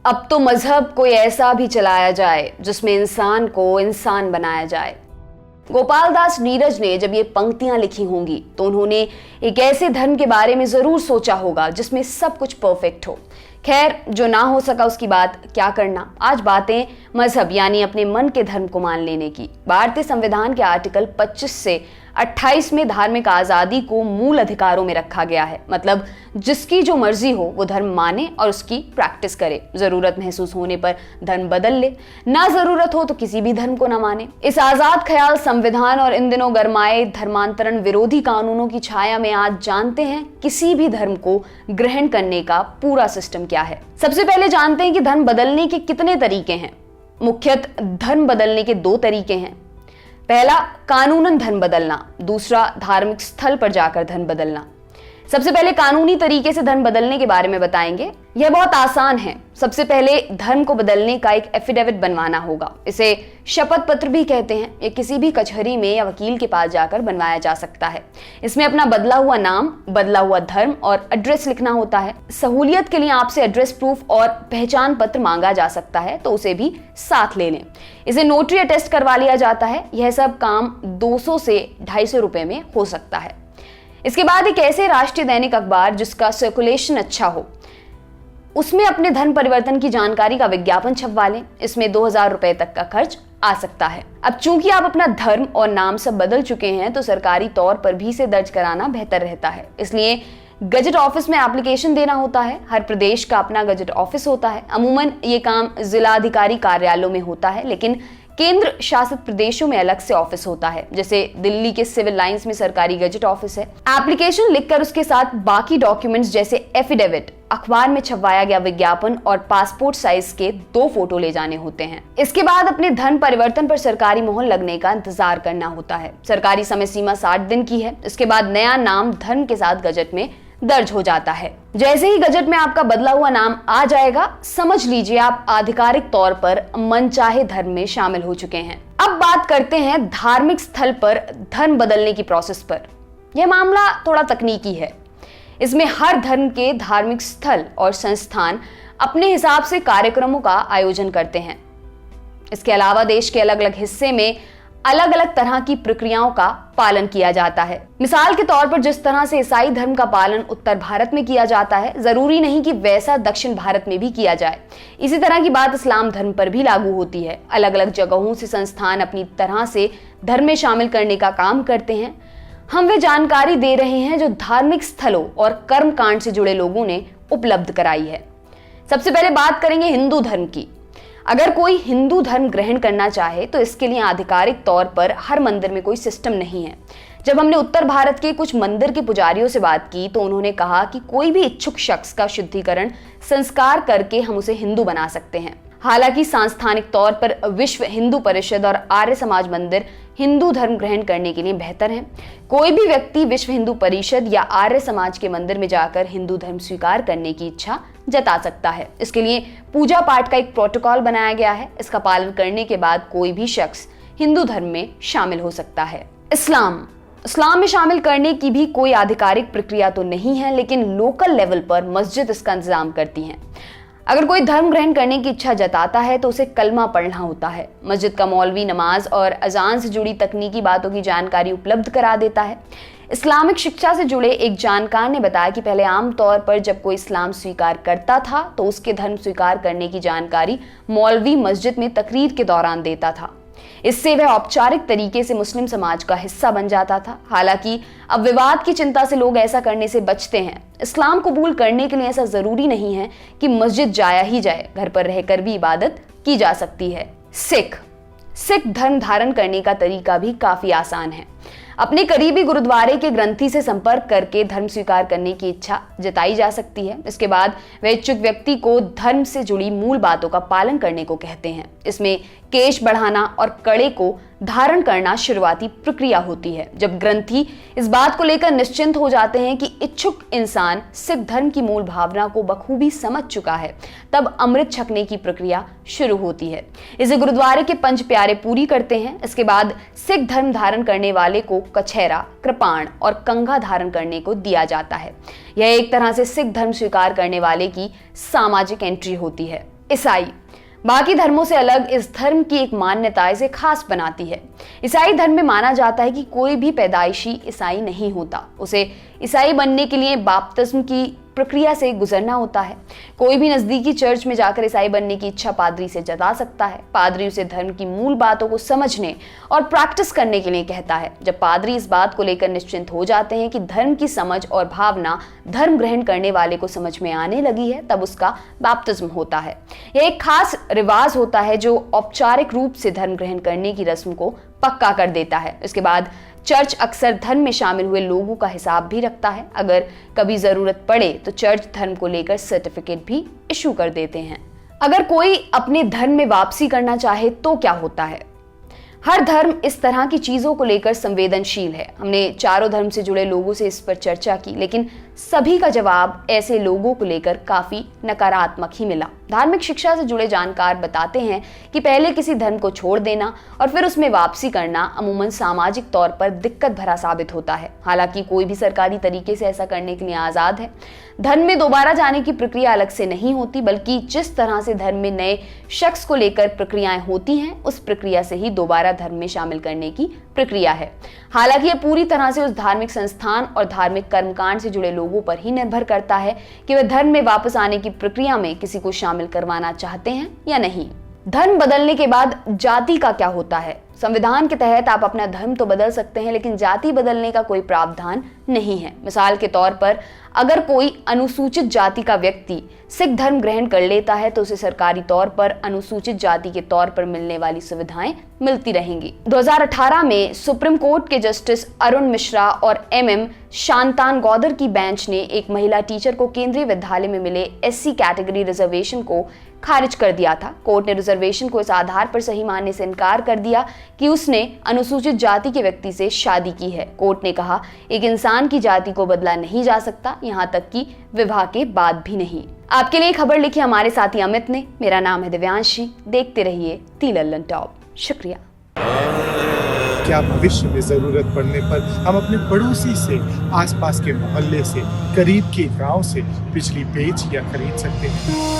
अब तो मजहब कोई ऐसा भी चलाया जाए जिसमें इंसान को इंसान बनाया जाए। गोपाल दास नीरज ने जब ये पंक्तियां लिखी होंगी तो उन्होंने एक ऐसे धर्म के बारे में जरूर सोचा होगा जिसमें सब कुछ परफेक्ट हो। खैर, जो ना हो सका उसकी बात क्या करना। आज बातें मजहब यानी अपने मन के धर्म को मान लेने की। भारतीय संविधान के आर्टिकल 25 से 28 में धार्मिक आजादी को मूल अधिकारों में रखा गया है। मतलब जिसकी जो मर्जी हो वो धर्म माने और उसकी प्रैक्टिस करे। जरूरत महसूस होने पर धर्म बदल ले, ना जरूरत हो तो किसी भी धर्म को ना माने। इस आजाद ख्याल संविधान और इन दिनों गरमाए धर्मांतरण विरोधी कानूनों की छाया में आज जानते हैं किसी भी धर्म को ग्रहण करने का पूरा सिस्टम क्या है। सबसे पहले जानते हैं कि धर्म बदलने के कितने तरीके हैं। मुख्यतः धर्म बदलने के 2 तरीके हैं। पहला, कानूनन धर्म बदलना। दूसरा, धार्मिक स्थल पर जाकर धर्म बदलना। सबसे पहले कानूनी तरीके से धर्म बदलने के बारे में बताएंगे। यह बहुत आसान है। सबसे पहले धर्म को बदलने का एक एफिडेविट बनवाना होगा। इसे शपथ पत्र भी कहते हैं। यह किसी भी कचहरी में या वकील के पास जाकर बनवाया जा सकता है। इसमें अपना बदला हुआ नाम, बदला हुआ धर्म और एड्रेस लिखना होता है। सहूलियत के लिए आपसे एड्रेस प्रूफ और पहचान पत्र मांगा जा सकता है, तो उसे भी साथ ले लें। इसे नोटरी अटेस्ट करवा लिया जाता है। यह सब काम 200 से 250 रुपए में हो सकता है। इसके बाद एक ऐसे राष्ट्रीय दैनिक अखबार जिसका सर्कुलेशन अच्छा हो, उसमें अपने धर्म परिवर्तन की जानकारी का विज्ञापन छपवा लें। इसमें 2000 रुपए तक का खर्च आ सकता है। अब चूंकि आप अपना धर्म और नाम सब बदल चुके हैं तो सरकारी तौर पर भी इसे दर्ज कराना बेहतर रहता है। इसलिए गजट ऑफिस में एप्लीकेशन देना होता है। हर प्रदेश का अपना गजट ऑफिस होता है। अमूमन ये काम जिलाधिकारी कार्यालयों में होता है, लेकिन केंद्र शासित प्रदेशों में अलग से ऑफिस होता है। जैसे दिल्ली के सिविल लाइंस में सरकारी गजट ऑफिस है। एप्लीकेशन लिखकर उसके साथ बाकी डॉक्यूमेंट्स जैसे एफिडेविट, अखबार में छपवाया गया विज्ञापन और पासपोर्ट साइज के 2 फोटो ले जाने होते हैं। इसके बाद अपने धर्म परिवर्तन पर सरकारी मोहर लगने का इंतजार करना होता है। सरकारी समय सीमा 60 दिन की है। इसके बाद नया नाम धर्म के साथ गजट में दर्ज हो जाता है। जैसे ही गजट में आपका बदला हुआ नाम आ जाएगा, समझ लीजिए आप आधिकारिक तौर पर मनचाहे धर्म में शामिल हो चुके हैं। अब बात करते हैं धार्मिक स्थल पर धर्म बदलने की प्रोसेस पर। यह मामला थोड़ा तकनीकी है। इसमें हर धर्म के धार्मिक स्थल और संस्थान अपने हिसाब से कार्यक्रमों का आयोजन करते हैं। इसके अलावा देश के अलग अलग हिस्से में अलग अलग तरह की प्रक्रियाओं का पालन किया जाता है। मिसाल के तौर पर जिस तरह से ईसाई धर्म का पालन उत्तर भारत में किया जाता है, जरूरी नहीं कि वैसा दक्षिण भारत में भी किया जाए। इसी तरह की बात इस्लाम धर्म पर भी लागू होती है। अलग अलग जगहों से संस्थान अपनी तरह से धर्म में शामिल करने का काम करते हैं। हम वे जानकारी दे रहे हैं जो धार्मिक स्थलों और कर्म कांड से जुड़े लोगों ने उपलब्ध कराई है। सबसे पहले बात करेंगे हिंदू धर्म की। अगर कोई हिंदू धर्म ग्रहण करना चाहे तो इसके लिए आधिकारिक तौर पर हर मंदिर में कोई सिस्टम नहीं है। जब हमने उत्तर भारत के कुछ मंदिर के पुजारियों से बात की तो उन्होंने कहा कि कोई भी इच्छुक शख्स का शुद्धिकरण संस्कार करके हम उसे हिंदू बना सकते हैं। हालांकि सांस्थानिक तौर पर विश्व हिंदू परिषद और आर्य समाज मंदिर हिंदू धर्म ग्रहण करने के लिए बेहतर हैं। कोई भी व्यक्ति विश्व हिंदू परिषद या आर्य समाज के मंदिर में जाकर हिंदू धर्म स्वीकार करने की इच्छा जता सकता है। इसके लिए पूजा पाठ का एक प्रोटोकॉल बनाया गया है। इसका पालन करने के बाद कोई भी शख्स हिंदू धर्म में शामिल हो सकता है। इस्लाम में शामिल करने की भी कोई आधिकारिक प्रक्रिया तो नहीं है, लेकिन लोकल लेवल पर मस्जिद इसका इंतजाम करती हैं। अगर कोई धर्म ग्रहण करने की इच्छा जताता है तो उसे कलमा पढ़ना होता है। मस्जिद का मौलवी नमाज और अजान से जुड़ी तकनीकी बातों की जानकारी उपलब्ध करा देता है। इस्लामिक शिक्षा से जुड़े एक जानकार ने बताया कि पहले आमतौर पर जब कोई इस्लाम स्वीकार करता था तो उसके धर्म स्वीकार करने की जानकारी मौलवी मस्जिद में तकरीर के दौरान देता था। इससे वह औपचारिक तरीके से मुस्लिम समाज का हिस्सा बन जाता था। हालांकि अब विवाद की चिंता से लोग ऐसा करने से बचते हैं। इस्लाम कबूल करने के लिए ऐसा जरूरी नहीं है कि मस्जिद जाया ही जाए, घर पर रहकर भी इबादत की जा सकती है। सिख धर्म धारण करने का तरीका भी काफी आसान है। अपने करीबी गुरुद्वारे के ग्रंथी से संपर्क करके धर्म स्वीकार करने की इच्छा जताई जा सकती है। इसके बाद वह इच्छुक व्यक्ति को धर्म से जुड़ी मूल बातों का पालन करने को कहते हैं। इसमें केश बढ़ाना और कड़े को धारण करना शुरुआती प्रक्रिया होती है। जब ग्रंथी इस बात को लेकर निश्चिंत हो जाते हैं कि इच्छुक इंसान सिख धर्म की मूल भावना को बखूबी समझ चुका है, तब अमृत छकने की प्रक्रिया शुरू होती है। इसे गुरुद्वारे के पंच प्यारे पूरी करते हैं। इसके बाद सिख धर्म धारण करने वाले को कछहरा, कृपाण और कंघा धारण करने को दिया जाता है। यह एक तरह से सिख धर्म स्वीकार करने वाले की सामाजिक एंट्री होती है। ईसाई। बाकी धर्मों से अलग इस धर्म की एक मान्यता इसे खास बनाती है। ईसाई धर्म में माना जाता है कि कोई भी पैदाइशी ईसाई नहीं होता, उसे ईसाई बनने के लिए बपतिस्म की प्रक्रिया से गुजरना होता है। कोई भी नजदीकी चर्च में जाकर ईसाई बनने की इच्छा पादरी से जता सकता है। पादरी उसे धर्म की मूल बातों को समझने और प्रैक्टिस करने के लिए कहता है। जब पादरी इस बात को लेकर निश्चिंत हो जाते हैं कि धर्म की समझ और भावना धर्म ग्रहण करने वाले को समझ में आने लगी है, तब उसका बपतिस्म होता है। यह एक खास रिवाज होता है जो औपचारिक रूप से धर्म ग्रहण करने की रस्म को पक्का कर देता है। इसके बाद चर्च अक्सर धर्म में शामिल हुए लोगों का हिसाब भी रखता है। अगर कभी जरूरत पड़े तो चर्च धर्म को लेकर सर्टिफिकेट भी इशू कर देते हैं। अगर कोई अपने धर्म में वापसी करना चाहे तो क्या होता है? हर धर्म इस तरह की चीजों को लेकर संवेदनशील है। हमने चारों धर्म से जुड़े लोगों से इस पर चर्चा की, लेकिन सभी का जवाब ऐसे लोगों को लेकर काफी नकारात्मक ही मिला। धार्मिक शिक्षा से जुड़े जानकार बताते हैं कि पहले किसी धर्म को छोड़ देना और फिर उसमें वापसी करना अमूमन सामाजिक तौर पर दिक्कत भरा साबित होता है। हालांकि कोई भी सरकारी तरीके से ऐसा करने के लिए आजाद है। धर्म में दोबारा जाने की प्रक्रिया अलग से नहीं होती, बल्कि जिस तरह से धर्म में नए शख्स को लेकर प्रक्रियाएं होती हैं, उस प्रक्रिया से ही दोबारा धर्म में शामिल करने की प्रक्रिया है। हालांकि यह पूरी तरह से उस धार्मिक संस्थान और धार्मिक कर्मकांड से जुड़े लोगों पर ही निर्भर करता है कि वे धर्म में वापस आने की प्रक्रिया में किसी को शामिल करवाना चाहते हैं या नहीं। धर्म बदलने के बाद जाति का क्या होता है? संविधान के तहत आप अपना धर्म तो बदल सकते हैं, लेकिन जाति बदलने का कोई प्रावधान नहीं है। मिसाल के तौर पर अगर कोई अनुसूचित जाति का व्यक्ति सिख धर्म ग्रहण कर लेता है तो उसे सरकारी तौर पर अनुसूचित जाति के तौर पर मिलने वाली सुविधाएं मिलती रहेंगी। 2018 में सुप्रीम कोर्ट के जस्टिस अरुण मिश्रा और MM शांतानगौदर की बेंच ने एक महिला टीचर को केंद्रीय विद्यालय में मिले SC कैटेगरी रिजर्वेशन को खारिज कर दिया था। कोर्ट ने रिजर्वेशन को इस आधार पर सही मानने से इनकार कर दिया कि उसने अनुसूचित जाति के व्यक्ति से शादी की है। कोर्ट ने कहा, एक इंसान की जाति को बदला नहीं जा सकता, यहाँ तक कि विवाह के बाद भी नहीं। आपके लिए खबर लिखी हमारे साथी अमित ने। मेरा नाम है दिव्यांशी। देखते रहिए दी लल्लन टॉप। शुक्रिया। क्या भविष्य में जरूरत पड़ने पर हम अपने पड़ोसी से, आसपास के मोहल्ले से, करीब के गांव से बिजली बेच या खरीद सकते हैं?